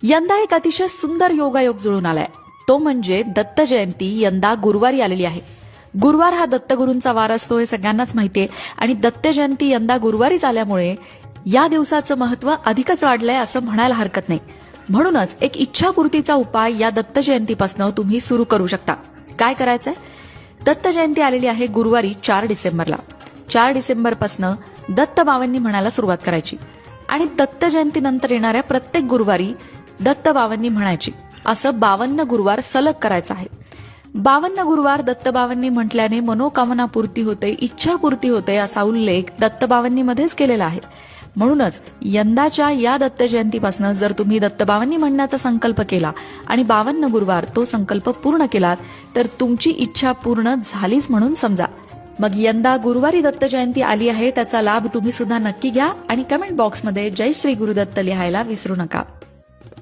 यंदा एक अतिशय सुंदर योगायोग जुळून आलाय, तो म्हणजे दत्त जयंती यंदा गुरुवारी आलेली आहे. गुरुवार हा दत्तगुरूंचा वार असतो हे सगळ्यांनाच माहितीये आणि दत्त जयंती यंदा गुरुवारीच आल्यामुळे या दिवसाचं महत्व अधिकच वाढलंय असं म्हणायला हरकत नाही. म्हणूनच एक इच्छापूर्तीचा उपाय या दत्त जयंतीपासून तुम्ही सुरू करू शकता. काय करायचंय? दत्त जयंती आलेली आहे गुरुवारी 4 डिसेंबरला. 4 डिसेंबरपासून दत्त बावन्नी म्हणायला सुरुवात करायची आणि दत्त जयंतीनंतर येणाऱ्या प्रत्येक गुरुवारी दत्त बावन्नी म्हणायची. असं 52 गुरुवार सलग करायचं आहे. 52 गुरुवार दत्त बावन्नी म्हटल्याने मनोकामना पूर्ती होते, इच्छापूर्ती होते असा उल्लेख दत्त बावन्नीमध्येच केलेला आहे. म्हणूनच यंदाच्या या दत्त जयंतीपासून जर तुम्ही दत्त बावन्नी म्हणण्याचा संकल्प केला आणि 52 गुरुवार तो संकल्प पूर्ण केलात तर तुमची इच्छा पूर्ण झालीच म्हणून समजा. मग यंदा गुरुवारी दत्त जयंती आली आहे, त्याचा लाभ तुम्ही सुद्धा नक्की घ्या आणि कमेंट बॉक्समध्ये जय श्री गुरुदत्त लिहायला विसरू नका.